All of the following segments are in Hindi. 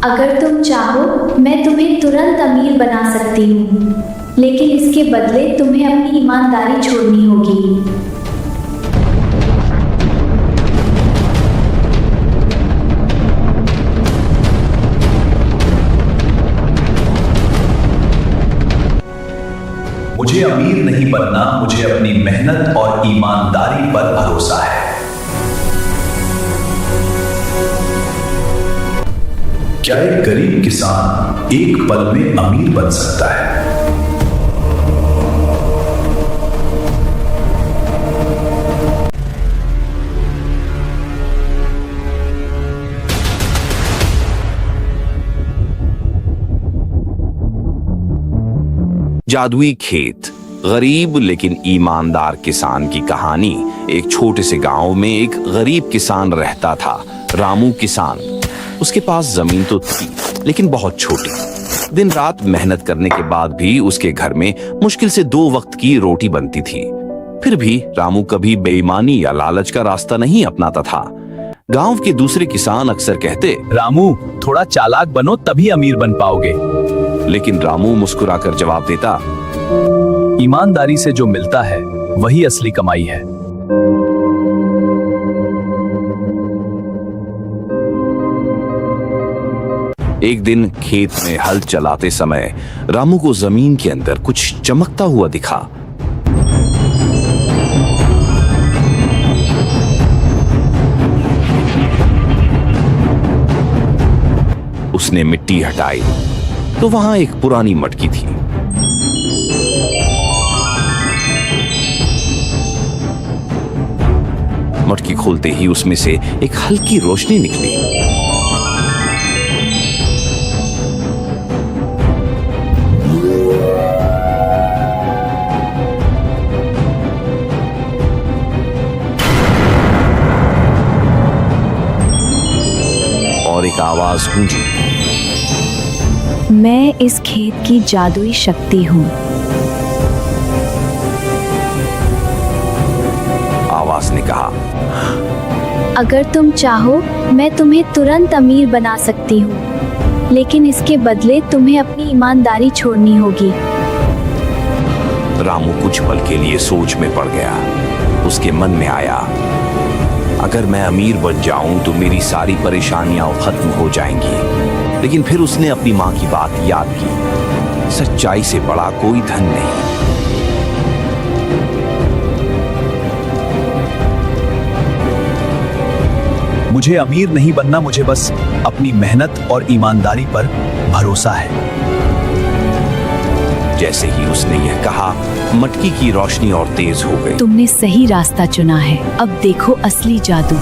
अगर तुम चाहो मैं तुम्हें तुरंत अमीर बना सकती हूँ, लेकिन इसके बदले तुम्हें अपनी ईमानदारी छोड़नी होगी। मुझे अमीर नहीं बनना, मुझे अपनी मेहनत और ईमानदारी पर भरोसा है। क्या एक गरीब किसान एक पल में अमीर बन सकता है? जादुई खेत, गरीब लेकिन ईमानदार किसान की कहानी। एक छोटे से गांव में एक गरीब किसान रहता था, रामू किसान। उसके पास जमीन तो थी लेकिन बहुत छोटी। दिन रात मेहनत करने के बाद भी उसके घर में मुश्किल से 2 वक्त की रोटी बनती थी। फिर भी रामू कभी बेईमानी या लालच का रास्ता नहीं अपनाता था। गांव के दूसरे किसान अक्सर कहते, रामू, थोड़ा चालाक बनो तभी अमीर बन पाओगे। लेकिन रामू मुस्कुराकर जवाब देता, ईमानदारी से जो मिलता है वही असली कमाई है। एक दिन खेत में हल चलाते समय रामू को जमीन के अंदर कुछ चमकता हुआ दिखा। उसने मिट्टी हटाई तो वहां एक पुरानी मटकी थी। मटकी खोलते ही उसमें से एक हल्की रोशनी निकली। और एक आवाज गूंजी, मैं इस खेत की जादुई शक्ति हूँ। आवाज ने कहा, अगर तुम चाहो मैं तुम्हें तुरंत अमीर बना सकती हूँ, लेकिन इसके बदले तुम्हें अपनी ईमानदारी छोड़नी होगी। रामू कुछ पल के लिए सोच में पड़ गया। उसके मन में आया, अगर मैं अमीर बन जाऊं तो मेरी सारी परेशानियां खत्म हो जाएंगी। लेकिन फिर उसने अपनी मां की बात याद की, सच्चाई से बड़ा कोई धन नहीं। मुझे अमीर नहीं बनना, मुझे बस अपनी मेहनत और ईमानदारी पर भरोसा है। जैसे ही उसने यह कहा, मटकी की रोशनी और तेज हो गई। तुमने सही रास्ता चुना है, अब देखो असली जादू।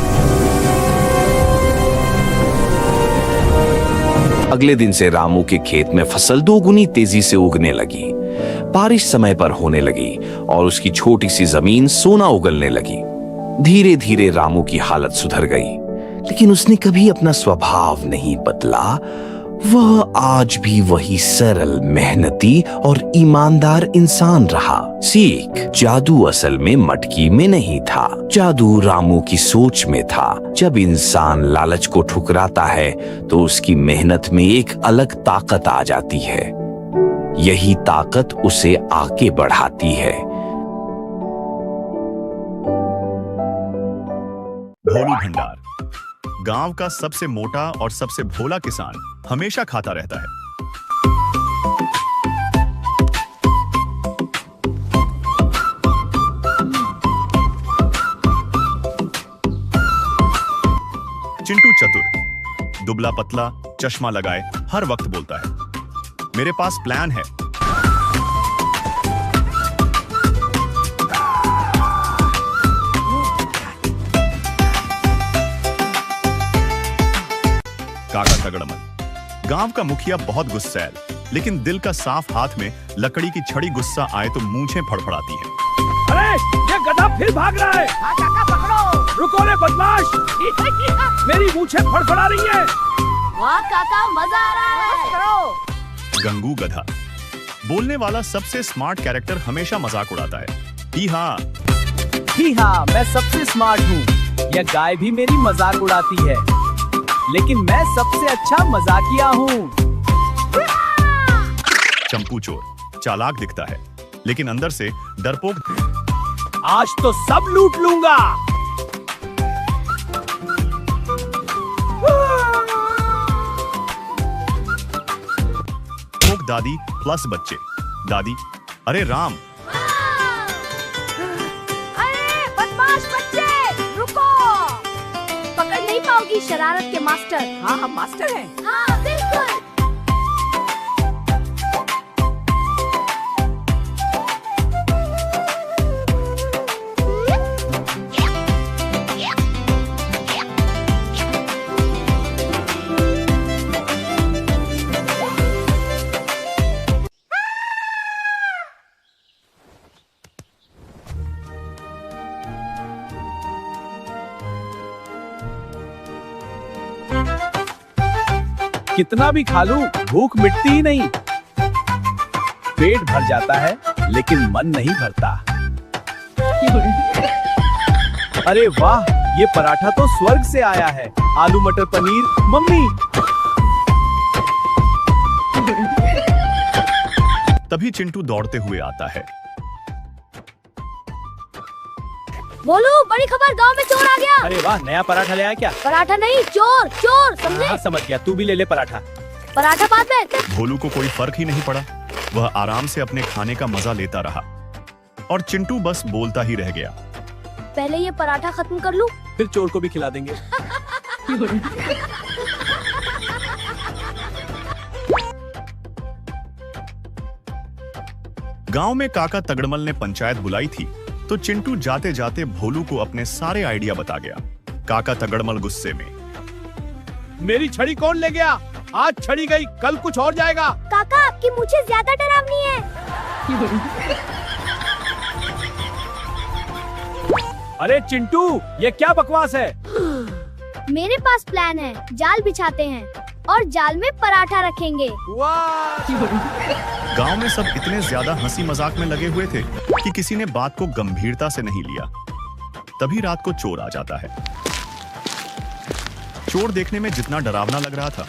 अगले दिन से रामू के खेत में फसल 2 गुनी तेजी से उगने लगी। बारिश समय पर होने लगी और उसकी छोटी सी जमीन सोना उगलने लगी। धीरे धीरे रामू की हालत सुधर गई, लेकिन उसने कभी अपना स्वभाव नहीं बदला। वह आज भी वही सरल, मेहनती और ईमानदार इंसान रहा। सीख, जादू असल में मटकी में नहीं था, जादू रामू की सोच में था। जब इंसान लालच को ठुकराता है तो उसकी मेहनत में एक अलग ताकत आ जाती है। यही ताकत उसे आगे बढ़ाती है। भोलू भंडार, गांव का सबसे मोटा और सबसे भोला किसान, हमेशा खाता रहता है। चिंटू चतुर, दुबला पतला, चश्मा लगाए, हर वक्त बोलता है, मेरे पास प्लान है। काका तगड़मल, गांव का मुखिया बहुत गुस्सैल, लेकिन दिल का साफ हाथ में लकड़ी की छड़ी गुस्सा आए तो मूंछें फड़फड़ाती हैं। अरे ये गधा फिर भाग रहा है। हाँ काका पकड़ो। रुको रे बदमाश, मेरी मूंछें फड़फड़ा रही हैं। वाह काका मजा आ रहा है। गंगू गधा, बोलने वाला सबसे स्मार्ट कैरेक्टर, हमेशा मजाक उड़ाता है। ही हाँ मैं सबसे स्मार्ट हूँ। यह गाय भी मेरी मजाक उड़ाती है। लेकिन मैं सबसे अच्छा मजाकिया हूँ। चंपू चोर चालाक दिखता है, लेकिन अंदर से डरपोक। आज तो सब लूट लूंगा। दादी प्लस बच्चे। दादी, अरे राम, अरे बदमाश बच्चे, रुको। पकड़ नहीं पाओगी शरारत के मास्टर। हाँ हम मास्टर हैं। हाँ बिल्कुल। कितना भी खा लूं भूख मिटती ही नहीं। पेट भर जाता है लेकिन मन नहीं भरता। अरे वाह, ये पराठा तो स्वर्ग से आया है। आलू मटर पनीर। मम्मी, तभी चिंटू दौड़ते हुए आता है। बोलू, बड़ी खबर, गांव में चोर आ गया। अरे वाह, नया पराठा ले आया क्या? पराठा नहीं, चोर चोर, समझे? हाँ समझ गया, तू भी ले ले पराठा। पराठा बाद में। भोलू को कोई फर्क ही नहीं पड़ा। वह आराम से अपने खाने का मजा लेता रहा और चिंटू बस बोलता ही रह गया। पहले ये पराठा खत्म कर लूं। फिर चोर को भी खिला देंगे। गांव में काका तगड़मल ने पंचायत बुलाई थी, तो चिंटू जाते जाते भोलू को अपने सारे आइडिया बता गया। काका तगड़मल गुस्से में, मेरी छड़ी कौन ले गया? आज छड़ी गई, कल कुछ और जाएगा। काका, आपकी मुझे ज्यादा डरावनी है। अरे चिंटू, ये क्या बकवास है? मेरे पास प्लान है। जाल बिछाते हैं और जाल में पराठा रखेंगे। वाह! गांव में सब इतने ज्यादा हंसी मजाक में लगे हुए थे कि किसी ने बात को गंभीरता से नहीं लिया। तभी रात को चोर आ जाता है। चोर देखने में जितना डरावना लग रहा था,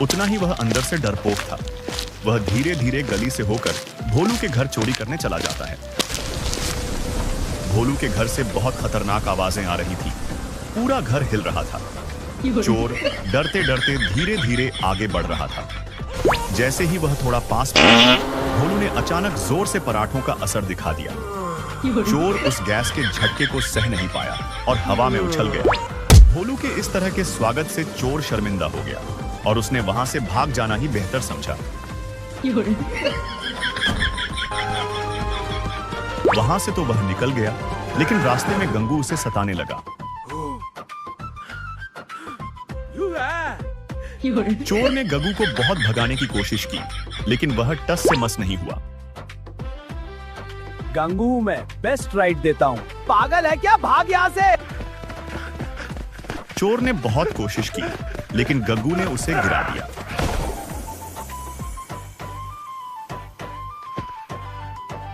उतना ही वह अंदर से डरपोक था। वह धीरे धीरे गली से होकर भोलू के घर चोरी करने चला जाता है। भोलू के घर से बहुत खतरनाक आवाजें आ रही थी। पूरा घर हिल रहा था। चोर डरते डरते धीरे धीरे आगे बढ़ रहा था। जैसे ही वह थोड़ा पास पहुंचा, भोलू ने अचानक जोर से पराठों का असर दिखा दिया। चोर उस गैस के झटके को सह नहीं पाया और हवा में उछल गया। भोलू के इस तरह के स्वागत से चोर शर्मिंदा हो गया और उसने वहां से भाग जाना ही बेहतर समझा। वहां से तो वह निकल गया, लेकिन रास्ते में गंगू उसे सताने लगा। चोर ने गंगू को बहुत भगाने की कोशिश की, लेकिन वह टस से मस नहीं हुआ। गंगू, मैं बेस्ट राइड देता हूँ। पागल है क्या? भाग यहाँ से। चोर ने बहुत कोशिश की, लेकिन गंगू ने उसे गिरा दिया।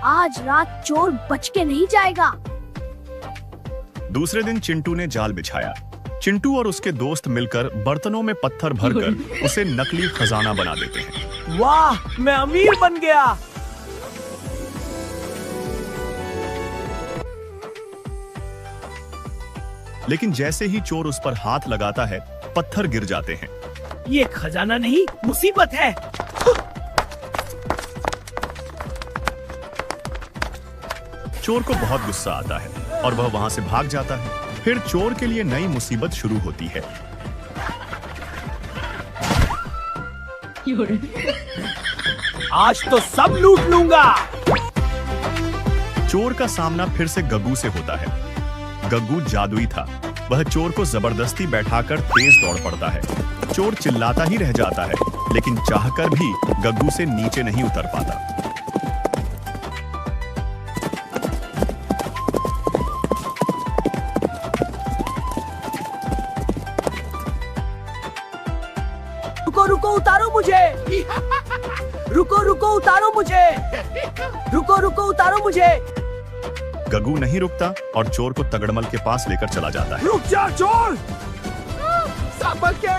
आज रात चोर बच के नहीं जाएगा। दूसरे दिन चिंटू ने जाल बिछाया। चिंटू और उसके दोस्त मिलकर बर्तनों में पत्थर भरकर उसे नकली खजाना बना देते हैं। वाह, मैं अमीर बन गया। लेकिन जैसे ही चोर उस पर हाथ लगाता है, पत्थर गिर जाते हैं। ये खजाना नहीं, मुसीबत है। चोर को बहुत गुस्सा आता है और वह वहां से भाग जाता है। फिर चोर के लिए नई मुसीबत शुरू होती है। आज तो सब लूट लूंगा। चोर का सामना फिर से गग्गू से होता है। गग्गू जादुई था। वह चोर को जबरदस्ती बैठाकर तेज दौड़ पड़ता है। चोर चिल्लाता ही रह जाता है, लेकिन चाहकर भी गग्गू से नीचे नहीं उतर पाता। रुको रुको, उतारो मुझे। रुको रुको, उतारो मुझे। रुको रुको, उतारो मुझे। गग्गू नहीं रुकता और चोर को तगड़मल के पास लेकर चला जाता है। रुक जा चोर! सब के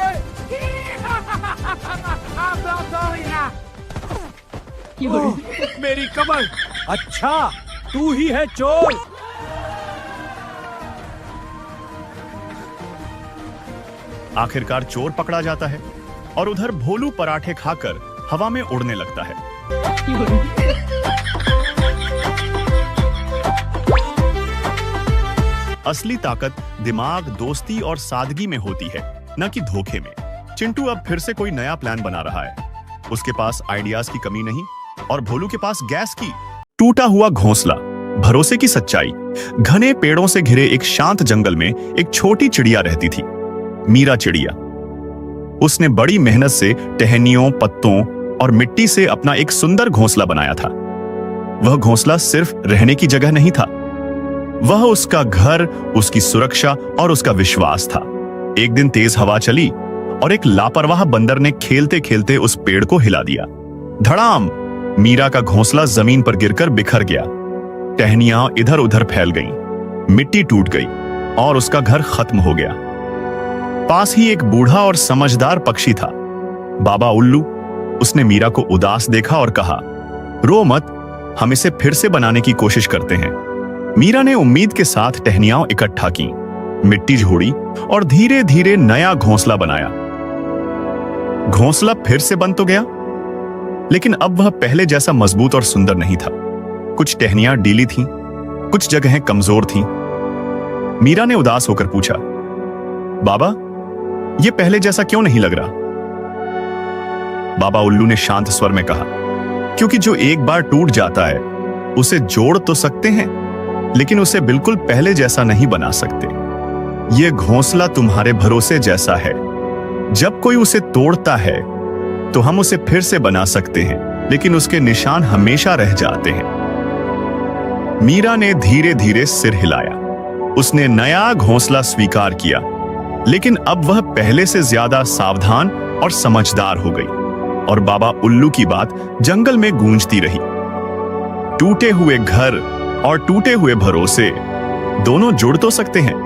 मेरी कमर। अच्छा, तू ही है चोर। आखिरकार चोर पकड़ा जाता है और उधर भोलू पराठे खाकर हवा में उड़ने लगता है। असली ताकत दिमाग, दोस्ती और सादगी में होती है, न कि धोखे में। चिंटू अब फिर से कोई नया प्लान बना रहा है। उसके पास आइडियाज की कमी नहीं और भोलू के पास गैस की। टूटा हुआ घोंसला, भरोसे की सच्चाई। घने पेड़ों से घिरे एक शांत जंगल में एक छोटी चिड़िया रहती थी, मीरा चिड़िया। उसने बड़ी मेहनत से टहनियों, पत्तों और मिट्टी से अपना एक सुंदर घोंसला बनाया था। वह घोंसला सिर्फ रहने की जगह नहीं था, वह उसका घर, उसकी सुरक्षा और उसका विश्वास था। एक दिन तेज हवा चली और एक लापरवाह बंदर ने खेलते खेलते उस पेड़ को हिला दिया। धड़ाम! मीरा का घोंसला जमीन पर गिरकर बिखर गया। टहनियां इधर उधर फैल गईं, मिट्टी टूट गई और उसका घर खत्म हो गया। पास ही एक बूढ़ा और समझदार पक्षी था, बाबा उल्लू। उसने मीरा को उदास देखा और कहा, रो मत, हम इसे फिर से बनाने की कोशिश करते हैं। मीरा ने उम्मीद के साथ टहनियां इकट्ठा की, मिट्टी झोड़ी और धीरे धीरे नया घोंसला बनाया। घोंसला फिर से बन तो गया, लेकिन अब वह पहले जैसा मजबूत और सुंदर नहीं था। कुछ टहनियां ढीली थीं, कुछ जगहें कमजोर थीं। मीरा ने उदास होकर पूछा, बाबा, यह पहले जैसा क्यों नहीं लग रहा? बाबा उल्लू ने शांत स्वर में कहा, क्योंकि जो एक बार टूट जाता है उसे जोड़ तो सकते हैं, लेकिन उसे बिल्कुल पहले जैसा नहीं बना सकते। यह घोंसला तुम्हारे भरोसे जैसा है। जब कोई उसे तोड़ता है तो हम उसे फिर से बना सकते हैं, लेकिन उसके निशान हमेशा रह जाते हैं। मीरा ने धीरे धीरे सिर हिलाया। उसने नया घोंसला स्वीकार किया, लेकिन अब वह पहले से ज्यादा सावधान और समझदार हो गई। और बाबा उल्लू की बात जंगल में गूंजती रही। टूटे हुए घर और टूटे हुए भरोसे दोनों जुड़ तो सकते हैं,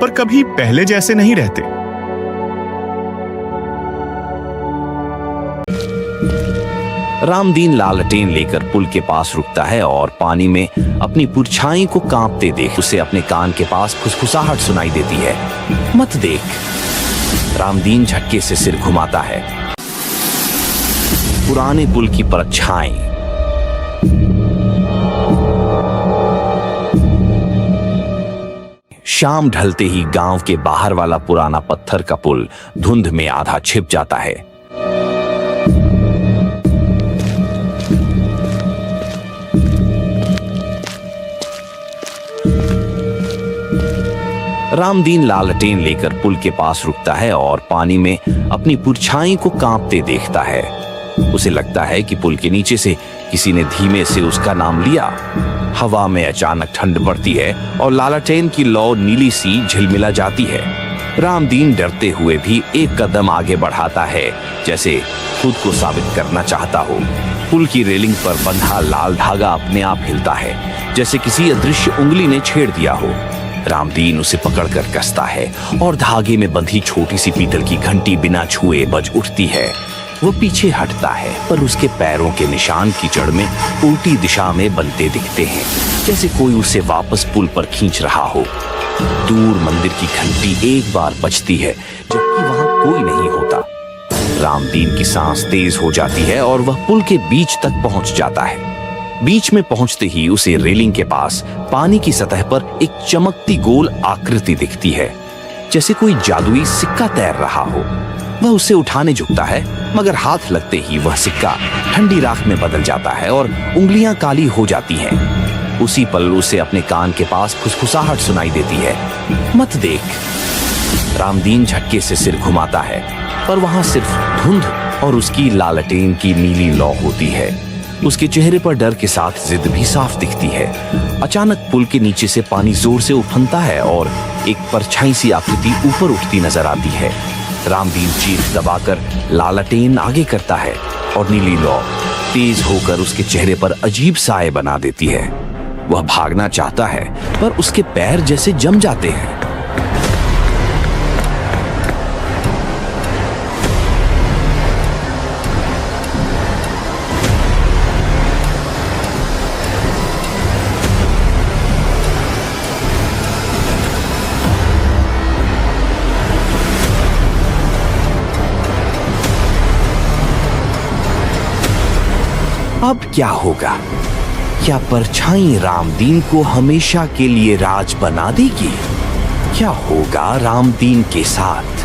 पर कभी पहले जैसे नहीं रहते। रामदीन लालटेन लेकर पुल के पास रुकता है और पानी में अपनी परछाई को कांपते देख उसे अपने कान के पास खुसखुसाहट सुनाई देती है। मत देख। रामदीन झटके से सिर घुमाता है। पुराने पुल की परछाई। शाम ढलते ही गांव के बाहर वाला पुराना पत्थर का पुल धुंध में आधा छिप जाता है। रामदीन लालटेन लेकर पुल के पास रुकता है और पानी में अपनी परछाई को कांपते देखता है। उसे लगता है कि पुल के नीचे से किसी ने धीमे से उसका नाम लिया। हवा में अचानक ठंड बढ़ती है और लालटेन की लौ नीली सी झिलमिला जाती है। रामदीन डरते हुए भी एक कदम आगे बढ़ाता है, जैसे खुद को साबित करना चाहता हो। पुल की रेलिंग पर बंधा लाल धागा अपने आप हिलता है, जैसे किसी अदृश्य उंगली ने छेड़ दिया हो। रामदीन उसे पकड़कर कसता है और धागे में बंधी छोटी सी पीतल की घंटी बिना छुए बज उठती है। वो पीछे हटता है, पर उसके पैरों के निशान कीचड़ में उल्टी दिशा में बनते दिखते हैं, जैसे कोई उसे वापस पुल पर खींच रहा हो। दूर मंदिर की घंटी एक बार बजती है, जबकि वहां कोई नहीं होता। रामदीन की सांस तेज हो जाती है और वह पुल के बीच तक पहुंच जाता है। बीच में पहुंचते ही उसे रेलिंग के पास पानी की सतह पर एक चमकती गोल आकृति दिखती है, जैसे कोई जादुई सिक्का तैर रहा हो। वह उसे उठाने झुकता है, मगर हाथ लगते ही वह सिक्का ठंडी राख में बदल जाता है और उंगलियां काली हो जाती हैं। उसी पल उसे अपने कान के पास खुसखुसाहट सुनाई देती है। मत देख। रामदीन झटके से सिर घुमाता है, पर वहां सिर्फ धुंध और उसकी लालटेन की नीली लौ होती है। उसके चेहरे पर डर के साथ जिद भी साफ दिखती है। अचानक पुल के नीचे से पानी जोर से उफनता है और एक परछाई सी आकृति ऊपर उठती नजर आती है। रामदीन चीख दबाकर लालटेन आगे करता है और नीली लौ तेज होकर उसके चेहरे पर अजीब साए बना देती है। वह भागना चाहता है, पर उसके पैर जैसे जम जाते हैं। अब क्या होगा? क्या परछाई रामदीन को हमेशा के लिए राज बना देगी? क्या होगा रामदीन के साथ?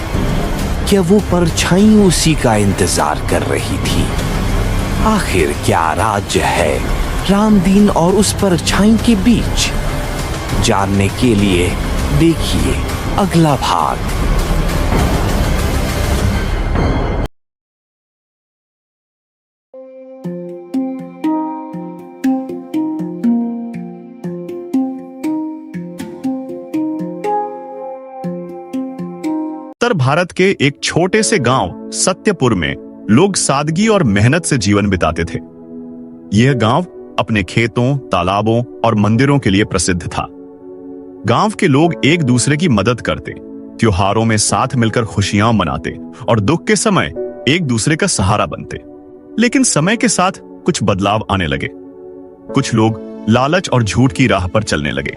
क्या वो परछाई उसी का इंतजार कर रही थी? आखिर क्या राज्य है रामदीन और उस परछाई के बीच? जानने के लिए देखिए अगला भाग। उत्तर भारत के एक छोटे से गांव सत्यपुर में लोग सादगी और मेहनत से जीवन बिताते थे। यह गांव अपने खेतों, तालाबों और मंदिरों के लिए प्रसिद्ध था। गांव के लोग एक दूसरे की मदद करते, त्योहारों में साथ मिलकर खुशियां मनाते और दुख के समय एक दूसरे का सहारा बनते। लेकिन समय के साथ कुछ बदलाव आने लगे। कुछ लोग लालच और झूठ की राह पर चलने लगे।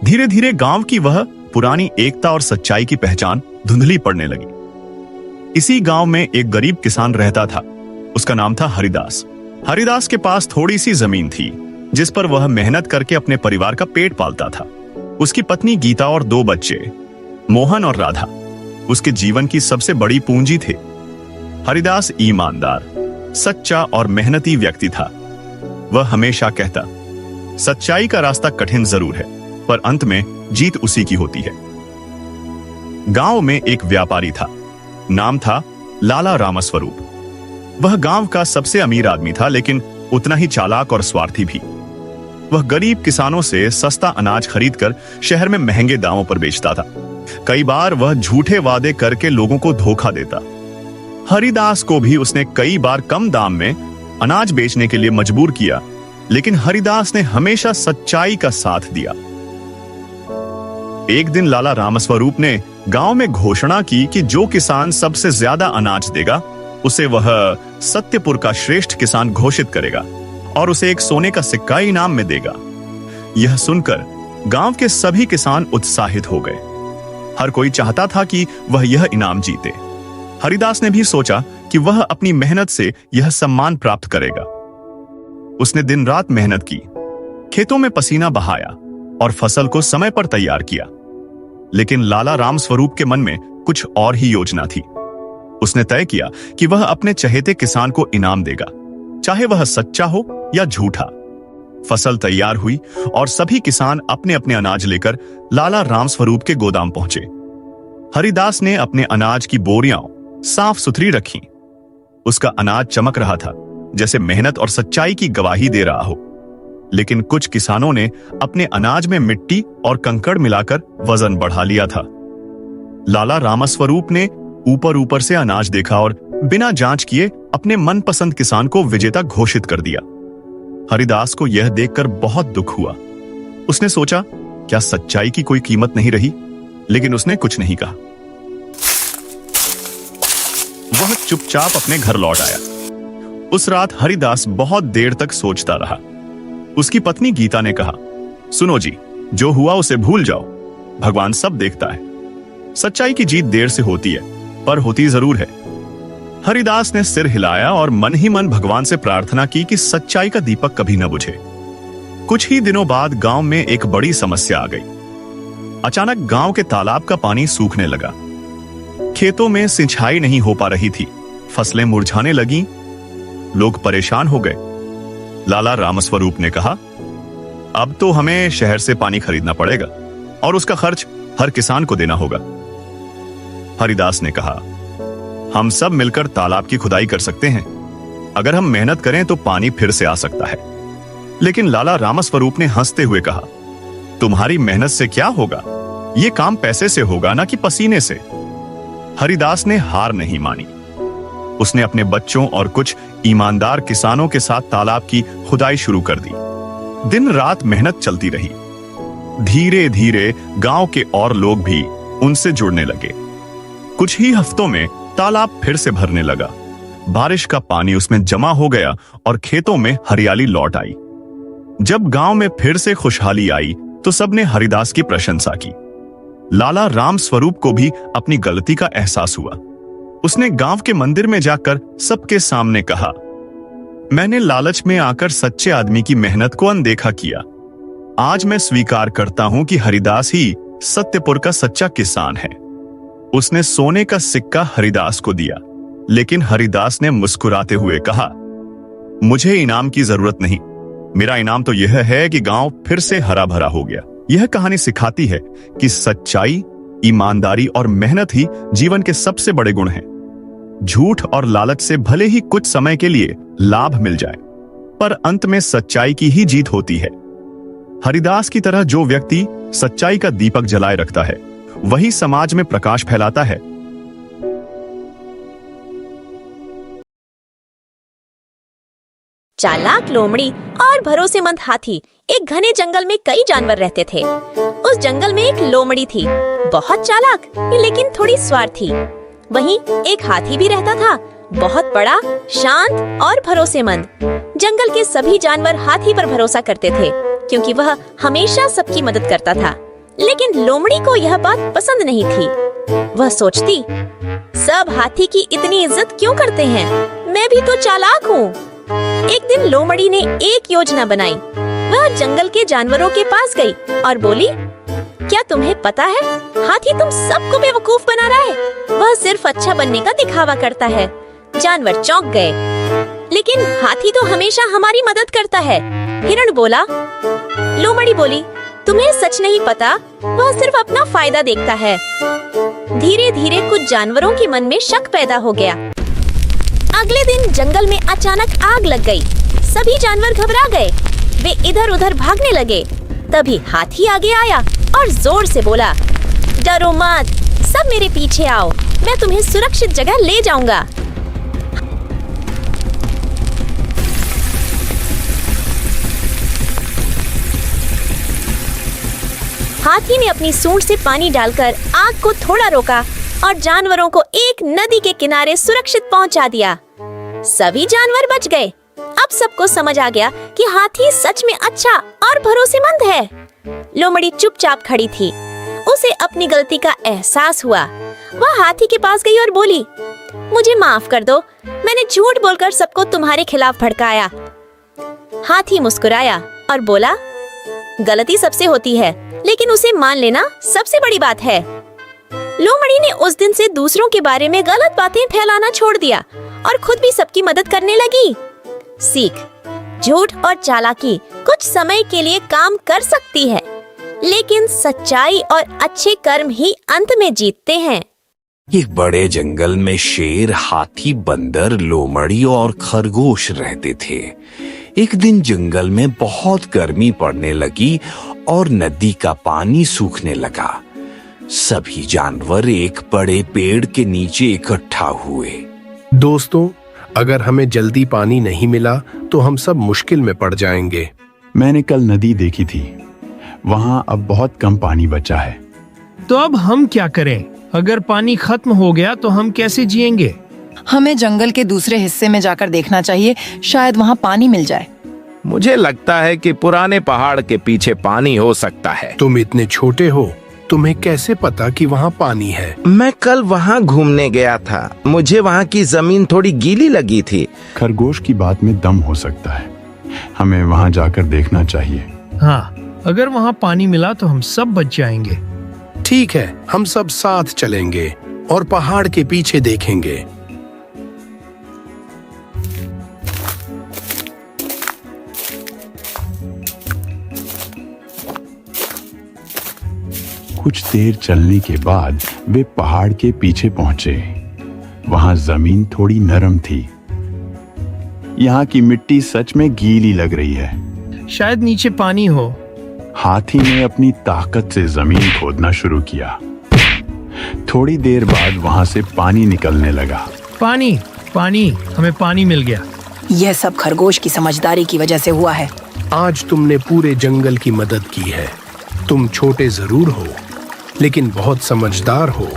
धीरे धीरे गांव की वह पुरानी एकता और सच्चाई की पहचान धुंधली पड़ने लगी। इसी गांव में एक गरीब किसान रहता था। उसका नाम था हरिदास। हरिदास के पास थोड़ी सी जमीन थी जिस पर वह मेहनत करके अपने परिवार का पेट पालता था। उसकी पत्नी गीता और 2 बच्चे मोहन और राधा उसके जीवन की सबसे बड़ी पूंजी थे। हरिदास ईमानदार, सच्चा और मेहनती व्यक्ति था। वह हमेशा कहता, सच्चाई का रास्ता कठिन जरूर है पर अंत में जीत उसी की होती है। गांव में एक व्यापारी था। नाम था लाला रामस्वरूप। वह गांव का सबसे अमीर आदमी था, लेकिन उतना ही चालाक और स्वार्थी भी। वह गरीब किसानों से सस्ता अनाज खरीदकर शहर में महंगे दामों पर बेचता था। कई बार वह झूठे वादे करके लोगों को धोखा देता। हरिदास को भी उसने कई बार कम दाम में अनाज बेचने के लिए मजबूर किया, लेकिन हरिदास ने हमेशा सच्चाई का साथ दिया। एक दिन लाला रामस्वरूप ने गांव में घोषणा की कि जो किसान सबसे ज्यादा अनाज देगा उसे वह सत्यपुर का श्रेष्ठ किसान घोषित करेगा और उसे एक सोने का सिक्का इनाम में देगा। यह सुनकर गांव के सभी किसान उत्साहित हो गए। हर कोई चाहता था कि वह यह इनाम जीते। हरिदास ने भी सोचा कि वह अपनी मेहनत से यह सम्मान प्राप्त करेगा। उसने दिन रात मेहनत की, खेतों में पसीना बहाया और फसल को समय पर तैयार किया। लेकिन लाला रामस्वरूप के मन में कुछ और ही योजना थी। उसने तय किया कि वह अपने चहेते किसान को इनाम देगा, चाहे वह सच्चा हो या झूठा। फसल तैयार हुई और सभी किसान अपने अपने अनाज लेकर लाला रामस्वरूप के गोदाम पहुंचे। हरिदास ने अपने अनाज की बोरियां साफ सुथरी रखी। उसका अनाज चमक रहा था, जैसे मेहनत और सच्चाई की गवाही दे रहा हो। लेकिन कुछ किसानों ने अपने अनाज में मिट्टी और कंकड़ मिलाकर वजन बढ़ा लिया था। लाला रामस्वरूप ने ऊपर ऊपर से अनाज देखा और बिना जांच किए अपने मनपसंद किसान को विजेता घोषित कर दिया। हरिदास को यह देखकर बहुत दुख हुआ। उसने सोचा, क्या सच्चाई की कोई कीमत नहीं रही? लेकिन उसने कुछ नहीं कहा। वह चुपचाप अपने घर लौट आया। उस रात हरिदास बहुत देर तक सोचता रहा। उसकी पत्नी गीता ने कहा, सुनो जी, जो हुआ उसे भूल जाओ। भगवान सब देखता है। सच्चाई की जीत देर से होती है, पर होती जरूर है। हरिदास ने सिर हिलाया और मन ही मन भगवान से प्रार्थना की कि सच्चाई का दीपक कभी न बुझे। कुछ ही दिनों बाद गांव में एक बड़ी समस्या आ गई। अचानक गांव के तालाब का पानी सूखने लगा। खेतों में सिंचाई नहीं हो पा रही थी, फसलें मुरझाने लगीं। लोग परेशान हो गए। लाला रामस्वरूप ने कहा, अब तो हमें शहर से पानी खरीदना पड़ेगा और उसका खर्च हर किसान को देना होगा। हरिदास ने कहा, हम सब मिलकर तालाब की खुदाई कर सकते हैं। अगर हम मेहनत करें तो पानी फिर से आ सकता है। लेकिन लाला रामस्वरूप ने हंसते हुए कहा, तुम्हारी मेहनत से क्या होगा? यह काम पैसे से होगा, ना कि पसीने से। हरिदास ने हार नहीं मानी। उसने अपने बच्चों और कुछ ईमानदार किसानों के साथ तालाब की खुदाई शुरू कर दी। दिन रात मेहनत चलती रही। धीरे धीरे गांव के और लोग भी उनसे जुड़ने लगे। कुछ ही हफ्तों में तालाब फिर से भरने लगा। बारिश का पानी उसमें जमा हो गया और खेतों में हरियाली लौट आई। जब गांव में फिर से खुशहाली आई तो सबने हरिदास की प्रशंसा की। लाला रामस्वरूप को भी अपनी गलती का एहसास हुआ। उसने गांव के मंदिर में जाकर सबके सामने कहा, मैंने लालच में आकर सच्चे आदमी की मेहनत को अनदेखा किया। आज मैं स्वीकार करता हूं कि हरिदास ही सत्यपुर का सच्चा किसान है। उसने सोने का सिक्का हरिदास को दिया, लेकिन हरिदास ने मुस्कुराते हुए कहा, मुझे इनाम की जरूरत नहीं, मेरा इनाम तो यह है कि गांव फिर से हरा भरा हो गया। यह कहानी सिखाती है कि सच्चाई, ईमानदारी और मेहनत ही जीवन के सबसे बड़े गुण हैं। झूठ और लालच से भले ही कुछ समय के लिए लाभ मिल जाए, पर अंत में सच्चाई की ही जीत होती है। हरिदास की तरह जो व्यक्ति सच्चाई का दीपक जलाए रखता है, वही समाज में प्रकाश फैलाता है। चालाक लोमड़ी और भरोसेमंद हाथी। एक घने जंगल में कई जानवर रहते थे। उस जंगल में एक लोमड़ी थी, बहुत चालाक लेकिन थोड़ी स्वार्थी। वहीं एक हाथी भी रहता था, बहुत बड़ा, शांत और भरोसेमंद। जंगल के सभी जानवर हाथी पर भरोसा करते थे, क्योंकि वह हमेशा सबकी मदद करता था। लेकिन लोमड़ी को यह बात पसंद नहीं थी। वह सोचती, सब हाथी की इतनी इज्जत क्यों करते हैं? मैं भी तो चालाक हूँ। एक दिन लोमड़ी ने एक योजना बनाई। वह जंगल के जानवरों के पास गई और बोली, क्या तुम्हें पता है, हाथी तुम सबको बेवकूफ बना रहा है। वह सिर्फ अच्छा बनने का दिखावा करता है। जानवर चौंक गए। लेकिन हाथी तो हमेशा हमारी मदद करता है, हिरण बोला। लोमड़ी बोली, तुम्हें सच नहीं पता, वह सिर्फ अपना फायदा देखता है। धीरे धीरे कुछ जानवरों के मन में शक पैदा हो गया। अगले दिन जंगल में अचानक आग लग गई। सभी जानवर घबरा गए। वे इधर उधर भागने लगे। तभी हाथी आगे आया और जोर से बोला, डरो मत, सब मेरे पीछे आओ, मैं तुम्हें सुरक्षित जगह ले जाऊंगा। हाथी ने अपनी सूंड से पानी डालकर आग को थोड़ा रोका और जानवरों को एक नदी के किनारे सुरक्षित पहुंचा दिया। सभी जानवर बच गए। अब सबको समझ आ गया कि हाथी सच में अच्छा और भरोसेमंद है। लोमड़ी चुपचाप खड़ी थी। उसे अपनी गलती का एहसास हुआ। वह हाथी के पास गई और बोली, मुझे माफ कर दो, मैंने झूठ बोलकर सबको तुम्हारे खिलाफ भड़काया। हाथी मुस्कुराया और बोला, गलती सबसे होती है, लेकिन उसे मान लेना सबसे बड़ी बात है। लोमड़ी ने उस दिन से दूसरों के बारे में गलत बातें फैलाना छोड़ दिया और खुद भी सबकी मदद करने लगी। सीख, झूठ और चालाकी कुछ समय के लिए काम कर सकती है, लेकिन सच्चाई और अच्छे कर्म ही अंत में जीतते हैं। एक बड़े जंगल में शेर, हाथी, बंदर, लोमड़ी और खरगोश रहते थे। एक दिन जंगल में बहुत गर्मी पड़ने लगी और नदी का पानी सूखने लगा। सभी जानवर एक बड़े पेड़ के नीचे इकट्ठा हुए। दोस्तों, अगर हमें जल्दी पानी नहीं मिला तो हम सब मुश्किल में पड़ जाएंगे। मैंने कल नदी देखी थी, वहाँ अब बहुत कम पानी बचा है। तो अब हम क्या करें? अगर पानी खत्म हो गया तो हम कैसे जिएंगे? हमें जंगल के दूसरे हिस्से में जाकर देखना चाहिए, शायद वहाँ पानी मिल जाए। मुझे लगता है कि पुराने पहाड़ के पीछे पानी हो सकता है। तुम इतने छोटे हो, तुम्हें कैसे पता कि वहाँ पानी है? मैं कल वहाँ घूमने गया था, मुझे वहाँ की जमीन थोड़ी गीली लगी थी। खरगोश की बात में दम हो सकता है, हमें वहाँ जाकर देखना चाहिए। हाँ, अगर वहाँ पानी मिला तो हम सब बच जाएंगे। ठीक है, हम सब साथ चलेंगे और पहाड़ के पीछे देखेंगे। कुछ देर चलने के बाद वे पहाड़ के पीछे पहुंचे। वहां जमीन थोड़ी नरम थी। यहाँ की मिट्टी सच में गीली लग रही है। शायद नीचे पानी हो। हाथी ने अपनी ताकत से जमीन खोदना शुरू किया। थोड़ी देर बाद वहां से पानी निकलने लगा। पानी, पानी, हमें पानी मिल गया। यह सब खरगोश की समझदारी की वजह से हुआ है। आज तुमने पूरे जंगल की मदद की है। तुम छोटे जरूर हो, लेकिन बहुत समझदार हो।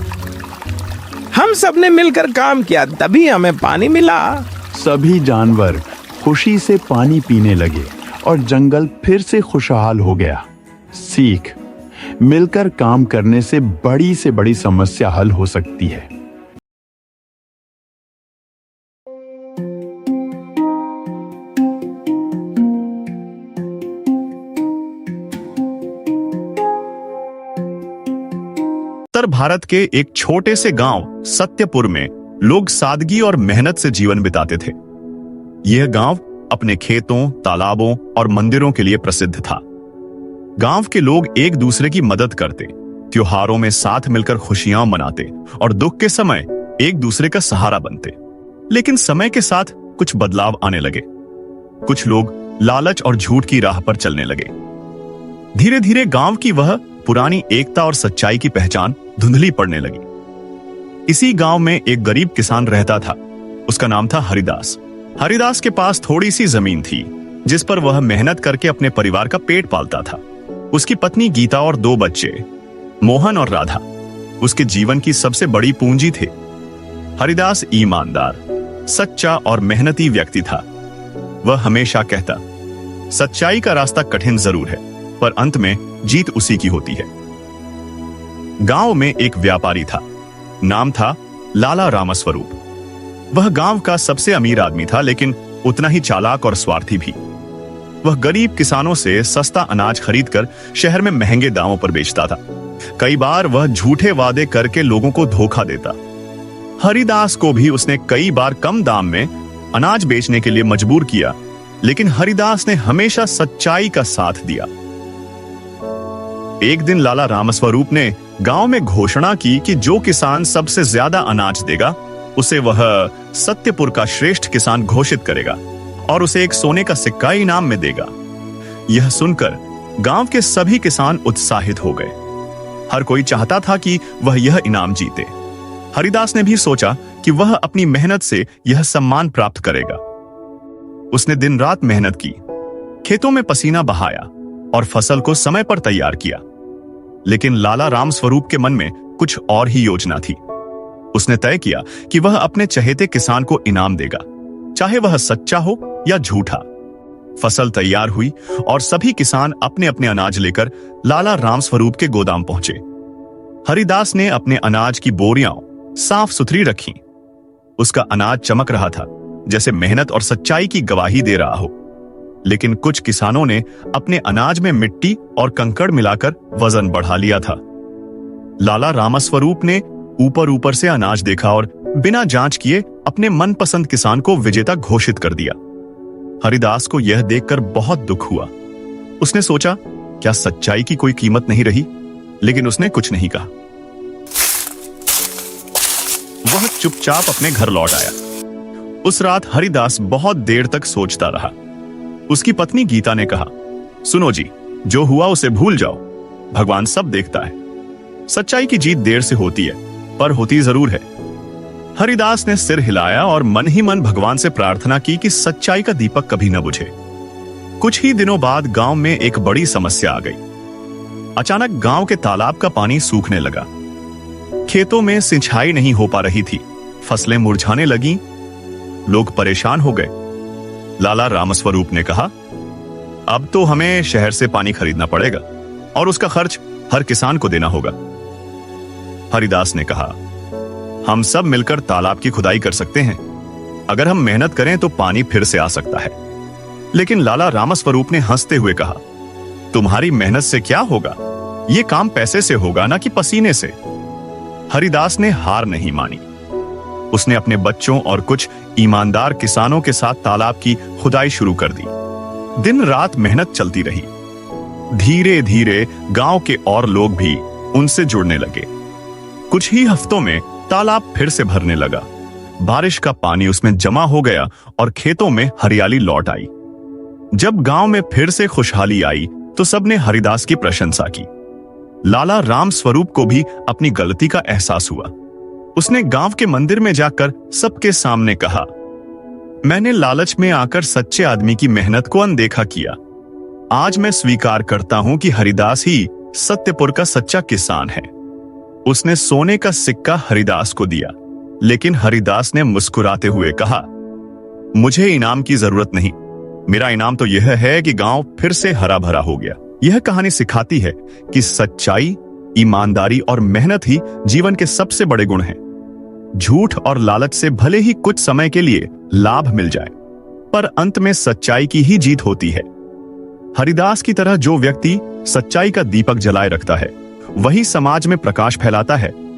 हम सब ने मिलकर काम किया, तभी हमें पानी मिला। सभी जानवर खुशी से पानी पीने लगे और जंगल फिर से खुशहाल हो गया। सीख, मिलकर काम करने से बड़ी समस्या हल हो सकती है। उत्तर भारत के एक छोटे से गांव सत्यपुर में लोग सादगी और मेहनत से जीवन बिताते थे। यह गांव अपने खेतों, तालाबों और मंदिरों के लिए प्रसिद्ध था। गांव के लोग एक दूसरे की मदद करते, त्योहारों में साथ मिलकर खुशियां मनाते और दुख के समय एक दूसरे का सहारा बनते। लेकिन समय के साथ कुछ बदलाव आने लगे। कुछ लोग लालच और झूठ की राह पर चलने लगे। धीरे धीरे गांव की वह पुरानी एकता और सच्चाई की पहचान धुंधली पड़ने लगी। इसी गांव में एक गरीब किसान रहता था। उसका नाम था हरिदास। हरिदास के पास थोड़ी सी जमीन थी जिस पर वह मेहनत करके अपने परिवार का पेट पालता था। उसकी पत्नी गीता और 2 बच्चे मोहन और राधा उसके जीवन की सबसे बड़ी पूंजी थे। हरिदास ईमानदार, सच्चा और मेहनती व्यक्ति था। वह हमेशा कहता, सच्चाई का रास्ता कठिन जरूर है, पर अंत में जीत उसी की होती है। गांव में एक व्यापारी था। नाम था लाला रामस्वरूप। वह गांव का सबसे अमीर आदमी था, लेकिन उतना ही चालाक और स्वार्थी भी। वह गरीब किसानों से सस्ता अनाज खरीदकर शहर में महंगे दामों पर बेचता था। कई बार वह झूठे वादे करके लोगों को धोखा देता। हरिदास को भी उसने कई बार कम दाम में अनाज बेचने के लिए मजबूर किया, लेकिन हरिदास ने हमेशा सच्चाई का साथ दिया। एक दिन लाला रामस्वरूप ने गांव में घोषणा की कि जो किसान सबसे ज्यादा अनाज देगा उसे वह सत्यपुर का श्रेष्ठ किसान घोषित करेगा और उसे एक सोने का सिक्का इनाम में देगा। यह सुनकर गांव के सभी किसान उत्साहित हो गए। हर कोई चाहता था कि वह यह इनाम जीते। हरिदास ने भी सोचा कि वह अपनी मेहनत से यह सम्मान प्राप्त करेगा। उसने दिन रात मेहनत की, खेतों में पसीना बहाया और फसल को समय पर तैयार किया। लेकिन लाला रामस्वरूप के मन में कुछ और ही योजना थी। उसने तय किया कि वह अपने चहेते किसान को इनाम देगा, चाहे वह सच्चा हो या झूठा। फसल तैयार हुई और सभी किसान अपने अपने अनाज लेकर लाला रामस्वरूप के गोदाम पहुंचे। हरिदास ने अपने अनाज की बोरियां साफ सुथरी रखी। उसका अनाज चमक रहा था, जैसे मेहनत और सच्चाई की गवाही दे रहा हो। लेकिन कुछ किसानों ने अपने अनाज में मिट्टी और कंकड़ मिलाकर वजन बढ़ा लिया था। लाला रामस्वरूप ने ऊपर ऊपर से अनाज देखा और बिना जांच किए अपने मनपसंद किसान को विजेता घोषित कर दिया। हरिदास को यह देखकर बहुत दुख हुआ। उसने सोचा, क्या सच्चाई की कोई कीमत नहीं रही? लेकिन उसने कुछ नहीं कहा। वह चुपचाप अपने घर लौट आया। उस रात हरिदास बहुत देर तक सोचता रहा। उसकी पत्नी गीता ने कहा, सुनो जी, जो हुआ उसे भूल जाओ। भगवान सब देखता है। सच्चाई की जीत देर से होती है, पर होती जरूर है। हरिदास ने सिर हिलाया और मन ही मन भगवान से प्रार्थना की कि सच्चाई का दीपक कभी न बुझे। कुछ ही दिनों बाद गांव में एक बड़ी समस्या आ गई। अचानक गांव के तालाब का पानी सूखने लगा। खेतों में सिंचाई नहीं हो पा रही थी। फसलें मुरझाने लगीं। लोग परेशान हो गए। लाला रामस्वरूप ने कहा, अब तो हमें शहर से पानी खरीदना पड़ेगा और उसका खर्च हर किसान को देना होगा। हरिदास ने कहा, हम सब मिलकर तालाब की खुदाई कर सकते हैं। अगर हम मेहनत करें तो पानी फिर से आ सकता है। लेकिन लाला रामस्वरूप ने हंसते हुए कहा, तुम्हारी मेहनत से क्या होगा? यह काम पैसे से होगा, ना कि पसीने से। हरिदास ने हार नहीं मानी। उसने अपने बच्चों और कुछ ईमानदार किसानों के साथ तालाब की खुदाई शुरू कर दी। दिन रात मेहनत चलती रही। धीरे धीरे गांव के और लोग भी उनसे जुड़ने लगे। कुछ ही हफ्तों में तालाब फिर से भरने लगा। बारिश का पानी उसमें जमा हो गया और खेतों में हरियाली लौट आई। जब गांव में फिर से खुशहाली आई तो सबने हरिदास की प्रशंसा की। लाला रामस्वरूप को भी अपनी गलती का एहसास हुआ। उसने गांव के मंदिर में जाकर सबके सामने कहा, मैंने लालच में आकर सच्चे आदमी की मेहनत को अनदेखा किया। आज मैं स्वीकार करता हूं कि हरिदास ही सत्यपुर का सच्चा किसान है। उसने सोने का सिक्का हरिदास को दिया, लेकिन हरिदास ने मुस्कुराते हुए कहा, मुझे इनाम की जरूरत नहीं। मेरा इनाम तो यह है कि गांव फिर से हरा भरा हो गया। यह कहानी सिखाती है कि सच्चाई, ईमानदारी और मेहनत ही जीवन के सबसे बड़े गुण हैं। झूठ और लालच से भले ही कुछ समय के लिए लाभ मिल जाए, पर अंत में सच्चाई की ही जीत होती है। हरिदास की तरह जो व्यक्ति सच्चाई का दीपक जलाए रखता है, वही समाज में प्रकाश फैलाता है।